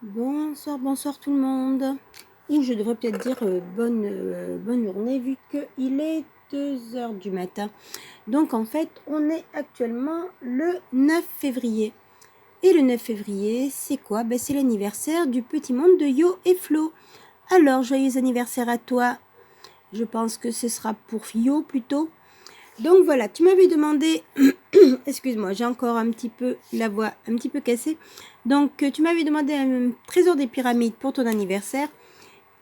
Bonsoir, bonsoir tout le monde. Ou je devrais peut-être dire bonne journée vu qu'il est 2 heures du matin. Donc en fait, on est actuellement le 9 février. Et le 9 février, c'est quoi? C'est l'anniversaire du petit monde de Yo et Flo. Alors, joyeux anniversaire à toi. Je pense que ce sera pour Yo plutôt. Donc voilà, tu m'avais demandé... Excuse-moi, j'ai encore un petit peu la voix un petit peu cassée. Donc, tu m'avais demandé un trésor des pyramides pour ton anniversaire.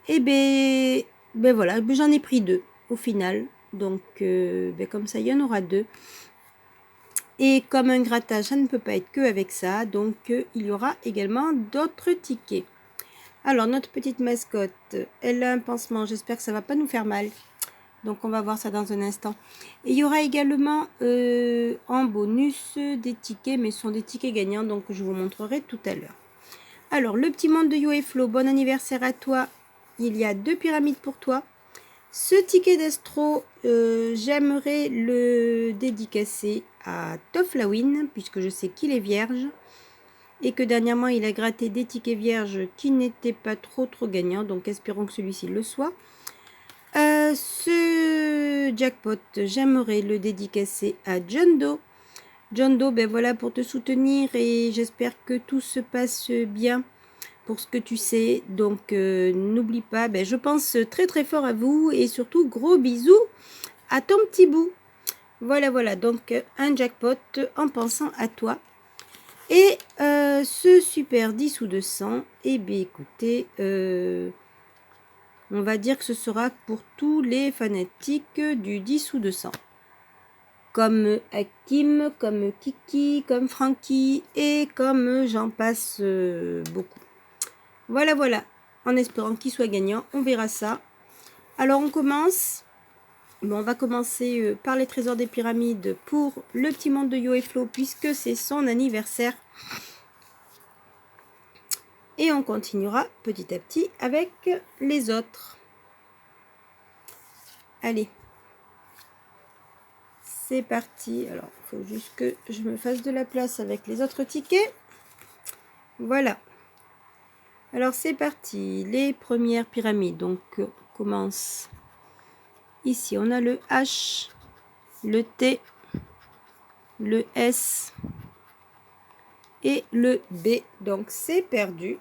Et ben voilà, j'en ai pris 2 au final. Donc, comme ça, il y en aura 2. Et comme un grattage, ça ne peut pas être que avec ça. Donc, il y aura également d'autres tickets. Alors, notre petite mascotte, elle a un pansement. J'espère que ça ne va pas nous faire mal. Donc, on va voir ça dans un instant. Et il y aura également en bonus des tickets, mais ce sont des tickets gagnants, donc je vous montrerai tout à l'heure. Alors, le petit monde de Yo et Flo, bon anniversaire à toi. Il y a 2 pyramides pour toi. Ce ticket d'Astro, j'aimerais le dédicacer à Toflawin, puisque je sais qu'il est vierge. Et que dernièrement, il a gratté des tickets vierges qui n'étaient pas trop gagnants. Donc, espérons que celui-ci le soit. Ce jackpot, j'aimerais le dédicacer à John Doe. John Doe, voilà pour te soutenir et j'espère que tout se passe bien pour ce que tu sais. Donc, n'oublie pas, je pense très très fort à vous et surtout gros bisous à ton petit bout. Voilà, donc un jackpot en pensant à toi. Et ce super 10 ou 200, écoutez... on va dire que ce sera pour tous les fanatiques du 10 ou 200. Comme Hakim, comme Kiki, comme Frankie et comme j'en passe beaucoup. Voilà. En espérant qu'il soit gagnant, on verra ça. Alors on commence. On va commencer par les trésors des pyramides pour le petit monde de Yo et Flo puisque c'est son anniversaire. Et on continuera petit à petit avec les autres. Allez. C'est parti. Alors, il faut juste que je me fasse de la place avec les autres tickets. Voilà. Alors, c'est parti. Les premières pyramides. Donc, on commence. Ici, on a le H, le T, le S et le B. Donc, c'est perdu.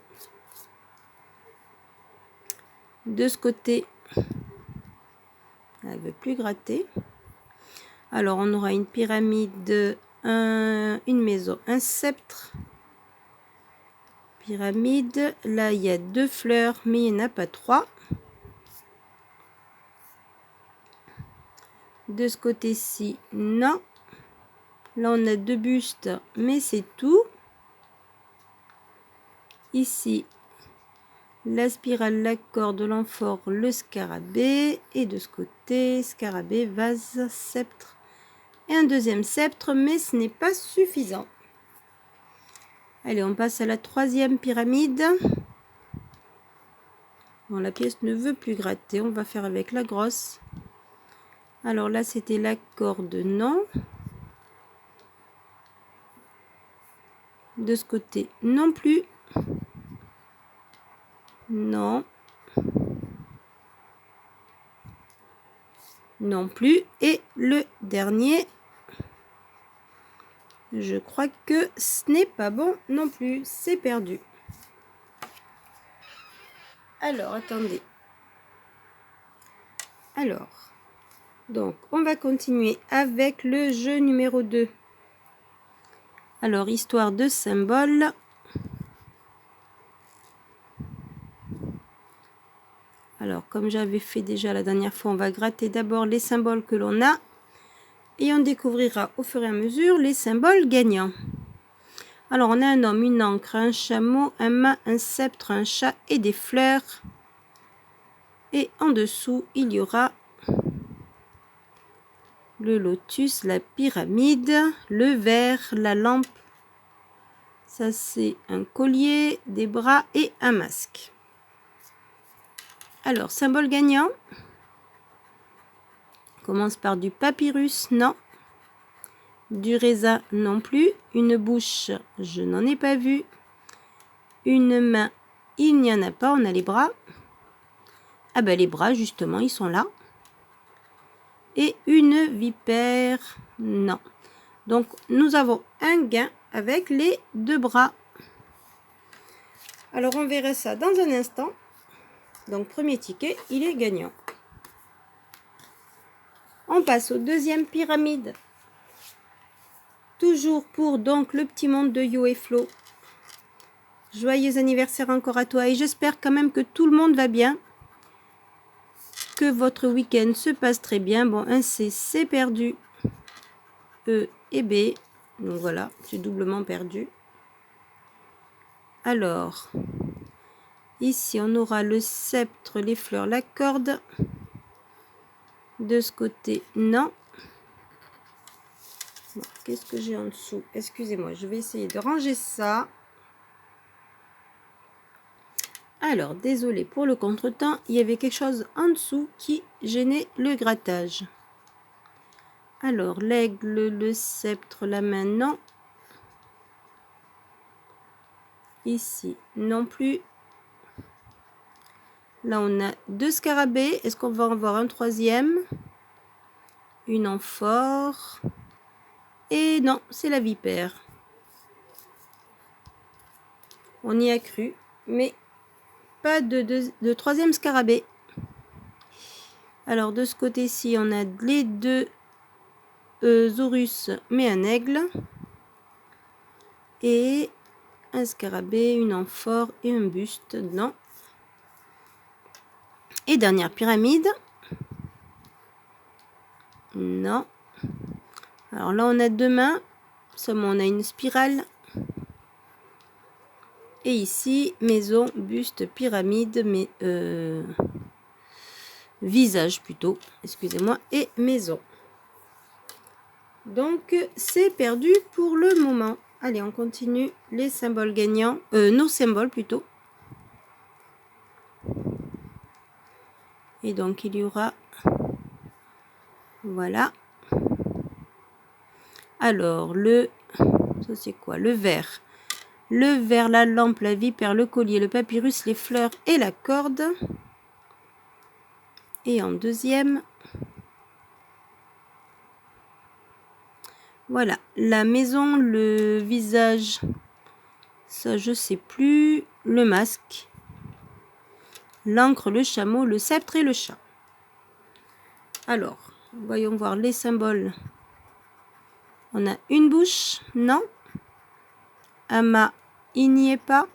De ce côté, elle ne veut plus gratter. Alors, on aura une pyramide, une maison, un sceptre. Pyramide. Là, il y a 2 fleurs, mais il n'y en a pas 3. De ce côté-ci, non. Là, on a 2 bustes, mais c'est tout. Ici, la spirale, la corde, l'amphore, le scarabée. Et de ce côté, scarabée, vase, sceptre. Et un deuxième sceptre, mais ce n'est pas suffisant. Allez, on passe à la 3e pyramide. Bon, la pièce ne veut plus gratter. On va faire avec la grosse. Alors là, c'était la corde, non. De ce côté, non plus. Non. Non plus. Et le dernier, je crois que ce n'est pas bon non plus. C'est perdu. Alors, attendez. Alors, donc, on va continuer avec le jeu numéro 2. Alors, histoire de symboles. Alors, comme j'avais fait déjà la dernière fois, on va gratter d'abord les symboles que l'on a. Et on découvrira au fur et à mesure les symboles gagnants. Alors, on a un homme, une encre, un chameau, un mât, un sceptre, un chat et des fleurs. Et en dessous, il y aura le lotus, la pyramide, le verre, la lampe. Ça, c'est un collier, des bras et un masque. Alors, symbole gagnant. On commence par du papyrus, non. Du raisin, non plus. Une bouche, je n'en ai pas vu. Une main, il n'y en a pas. On a les bras. Ah ben les bras, justement, ils sont là. Et une vipère, non. Donc, nous avons un gain avec les 2 bras. Alors, on verra ça dans un instant. Donc, premier ticket, il est gagnant. On passe au deuxième pyramide. Toujours pour donc le petit monde de Yo et Flo. Joyeux anniversaire encore à toi. Et j'espère quand même que tout le monde va bien. Que votre week-end se passe très bien. Bon, un C, c'est perdu. E et B. Donc voilà, c'est doublement perdu. Alors, ici, on aura le sceptre, les fleurs, la corde. De ce côté, non. Bon, qu'est-ce que j'ai en dessous? Excusez-moi, je vais essayer de ranger ça. Alors, désolé pour le contretemps, il y avait quelque chose en dessous qui gênait le grattage. Alors, l'aigle, le sceptre, la main, non. Ici, non plus. Là, on a 2 scarabées. Est-ce qu'on va en voir un troisième? Une amphore. Et non, c'est la vipère. On y a cru, mais pas de troisième scarabée. Alors, de ce côté-ci, on a les 2 Zorus, mais un aigle. Et un scarabée, une amphore et un buste. Non. Et dernière pyramide. Non. Alors là, on a 2 mains. Seulement, on a une spirale. Et ici, maison, buste, pyramide, mais visage plutôt, excusez-moi, et maison. Donc, c'est perdu pour le moment. Allez, on continue les symboles gagnants, nos symboles plutôt. Et donc, il y aura, voilà. Alors, ça c'est quoi? Le verre. Le verre, la lampe, la vipère, le collier, le papyrus, les fleurs et la corde. Et en deuxième, voilà, la maison, le visage, ça je sais plus, le masque, l'encre, le chameau, le sceptre et le chat. Alors, voyons voir les symboles. On a une bouche, non. Un mât, il n'y est pas.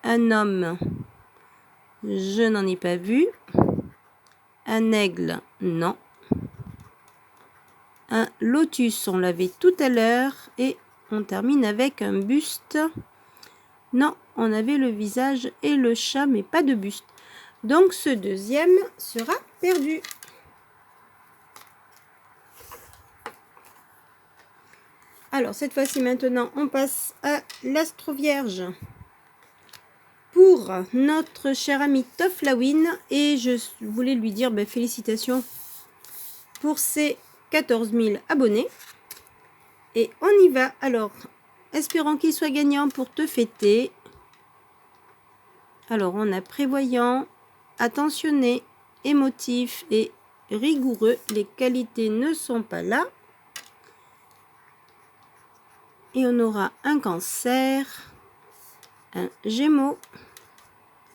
Un homme, je n'en ai pas vu. Un aigle, non. Un lotus, on l'avait tout à l'heure. Et on termine avec un buste. Non, on avait le visage et le chat, mais pas de buste. Donc, ce deuxième sera perdu. Alors, cette fois-ci, maintenant, on passe à l'Astro Vierge pour notre cher ami Toflawin. Et je voulais lui dire félicitations pour ses 14 000 abonnés. Et on y va. Alors, espérons qu'il soit gagnant pour te fêter. Alors, on a prévoyant, attentionné, émotif et rigoureux. Les qualités ne sont pas là. Et on aura un cancer, un gémeaux,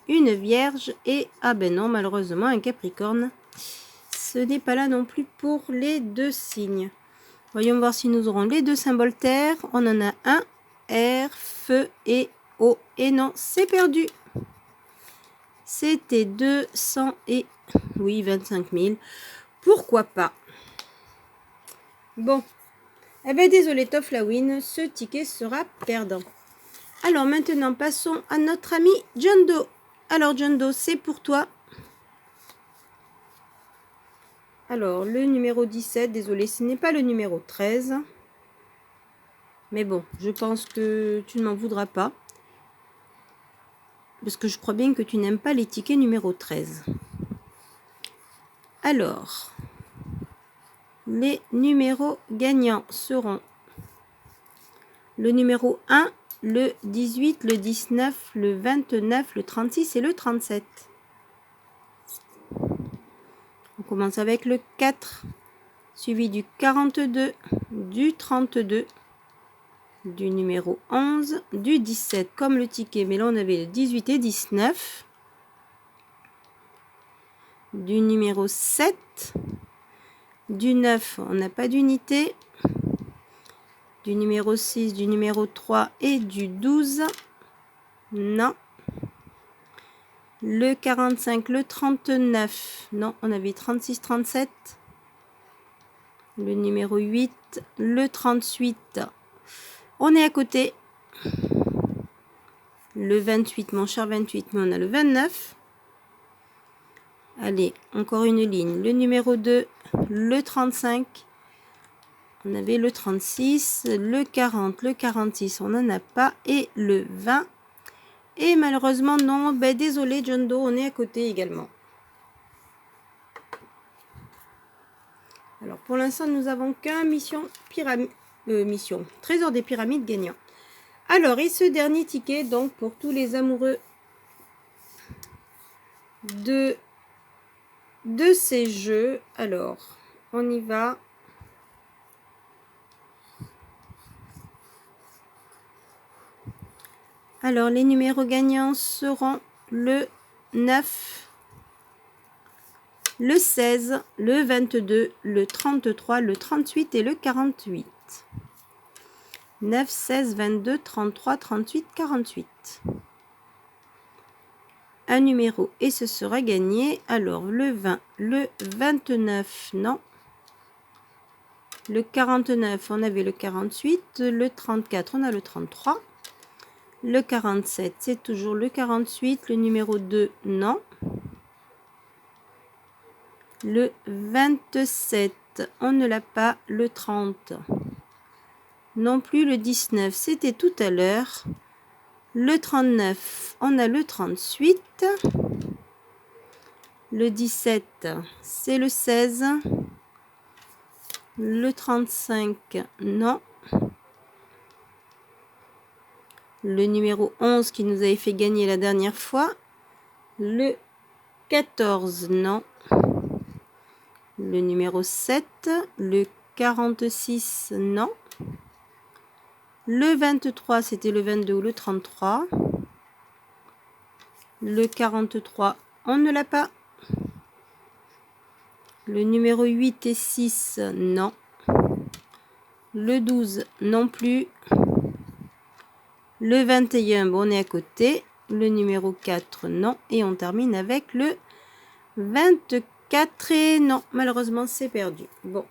une vierge et, ah ben non, malheureusement, un capricorne. Ce n'est pas là non plus pour les 2 signes. Voyons voir si nous aurons les 2 symboles terre. On en a un, air, feu et eau. Et non, c'est perdu. C'était 200 et, oui, 25 000. Pourquoi pas? Bon. Eh bien, désolé Toflawin, ce ticket sera perdant. Alors, maintenant, passons à notre ami John Doe. Alors, John Doe, c'est pour toi. Alors, le numéro 17, désolé, ce n'est pas le numéro 13. Mais bon, je pense que tu ne m'en voudras pas. Parce que je crois bien que tu n'aimes pas les tickets numéro 13. Alors, les numéros gagnants seront le numéro 1, le 18, le 19, le 29, le 36 et le 37. On commence avec le 4, suivi du 42, du 32, du numéro 11, du 17 comme le ticket, mais là on avait le 18 et 19, du numéro 7, du 9, on n'a pas d'unité, du numéro 6, du numéro 3 et du 12, non. Le 45, le 39, non, on avait 36, 37, le numéro 8, le 38, on est à côté, le 28, mon cher 28, mais on a le 29, allez, encore une ligne, le numéro 2, le 35, on avait le 36, le 40, le 46, on n'en a pas, et le 20, et malheureusement non, ben désolé John Doe, on est à côté également. Alors pour l'instant nous avons qu'un mission trésor des pyramides gagnant. Alors et ce dernier ticket donc pour tous les amoureux de ces jeux. Alors on y va. Alors les numéros gagnants seront le 9, le 16, le 22, le 33, le 38 et le 48. 9, 16, 22, 33, 38, 48. Un numéro et ce sera gagné. Alors le 20, le 29, non. Le 49, on avait le 48. Le 34, on a le 33. Le 47, c'est toujours le 48. Le numéro 2, non. Le 27, on ne l'a pas. Le 30, non plus. Le 19, c'était tout à l'heure. Le 39, on a le 38. Le 17, c'est le 16. Le 35, non. Le numéro 11 qui nous avait fait gagner la dernière fois. Le 14, non. Le numéro 7, le 46, non. Le 23, c'était le 22 ou le 33. Le 43, on ne l'a pas. Le numéro 8 et 6, non. Le 12, non plus. Le 21, bon, on est à côté. Le numéro 4, non. Et on termine avec le 24 et non, malheureusement, c'est perdu. Bon.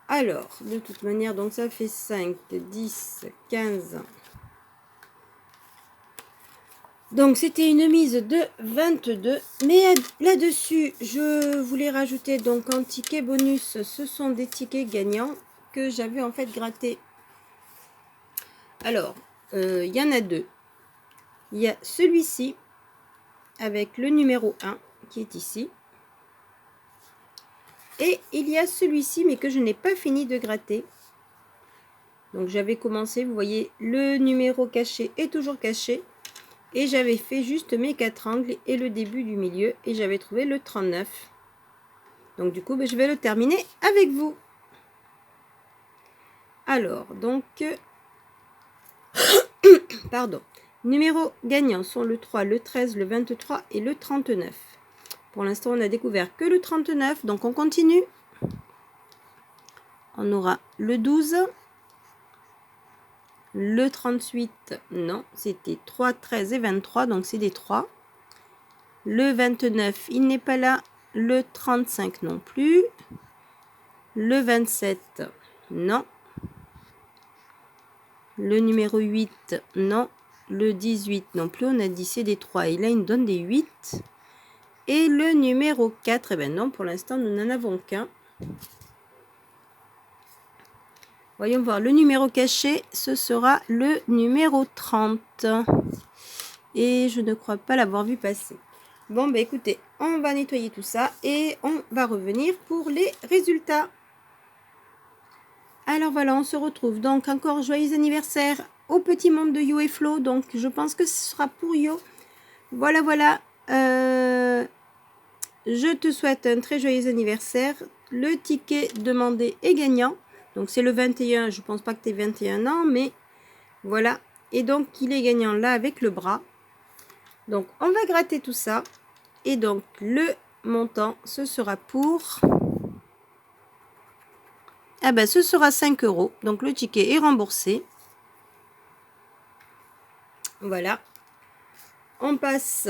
Alors, de toute manière, donc ça fait 5, 10, 15. Donc, c'était une mise de 22. Mais là-dessus, je voulais rajouter donc un ticket bonus. Ce sont des tickets gagnants que j'avais en fait gratté. Alors, il y en a deux. Il y a celui-ci avec le numéro 1 qui est ici. Et il y a celui-ci mais que je n'ai pas fini de gratter. Donc j'avais commencé, vous voyez, le numéro caché est toujours caché. Et j'avais fait juste mes 4 angles et le début du milieu. Et j'avais trouvé le 39. Donc du coup, ben, je vais le terminer avec vous. Alors, donc... pardon. Numéros gagnants sont le 3, le 13, le 23 et le 39. Pour l'instant, on a découvert que le 39. Donc on continue. On aura le 12. Le 38, non, c'était 3, 13 et 23, donc c'est des 3. Le 29, il n'est pas là. Le 35 non plus. Le 27, non. Le numéro 8, non. Le 18 non plus, on a dit c'est des 3. Et là, il nous donne des 8. Et le numéro 4, eh bien non, pour l'instant, nous n'en avons qu'un. Voyons voir, le numéro caché, ce sera le numéro 30. Et je ne crois pas l'avoir vu passer. Bon, bah écoutez, on va nettoyer tout ça et on va revenir pour les résultats. Alors voilà, on se retrouve. Donc encore joyeux anniversaire au petit monde de Yo et Flo. Donc je pense que ce sera pour Yo. Voilà, voilà. Je te souhaite un très joyeux anniversaire. Le ticket demandé est gagnant. Donc c'est le 21. Je pense pas que tu aies 21 ans, mais voilà. Et donc il est gagnant là avec le bras. Donc on va gratter tout ça. Et donc le montant, ce sera pour... Ah ben ce sera 5 €. Donc le ticket est remboursé. Voilà. On passe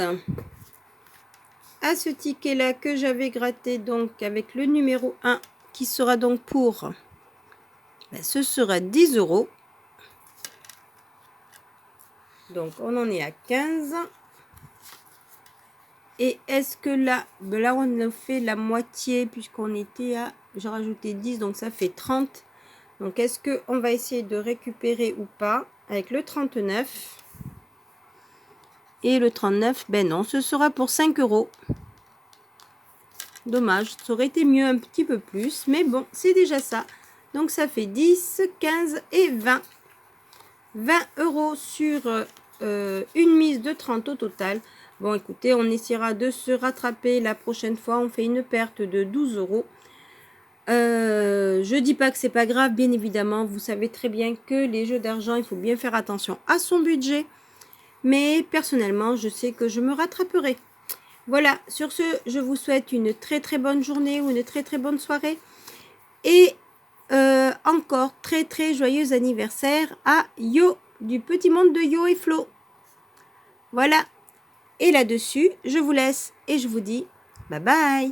à ce ticket là que j'avais gratté donc avec le numéro 1 qui sera donc pour... Ben, ce sera 10 €. Donc on en est à 15. Et est-ce que là, ben là on a fait la moitié puisqu'on était à... J'ai rajouté 10, donc ça fait 30. Donc est-ce qu'on va essayer de récupérer ou pas avec le 39? Et le 39, ben non, ce sera pour 5 €. Dommage, ça aurait été mieux un petit peu plus, mais bon, c'est déjà ça. Donc ça fait 10, 15 et 20. 20 € sur une mise de 30 au total. Bon, écoutez, on essaiera de se rattraper la prochaine fois. On fait une perte de 12 €. Je dis pas que c'est pas grave, bien évidemment. Vous savez très bien que les jeux d'argent, il faut bien faire attention à son budget. Mais personnellement, je sais que je me rattraperai. Voilà, sur ce, je vous souhaite une très très bonne journée ou une très très bonne soirée. Et encore très très joyeux anniversaire à Yo, du petit monde de Yo et Flo. Voilà. Et là-dessus, je vous laisse et je vous dis bye bye.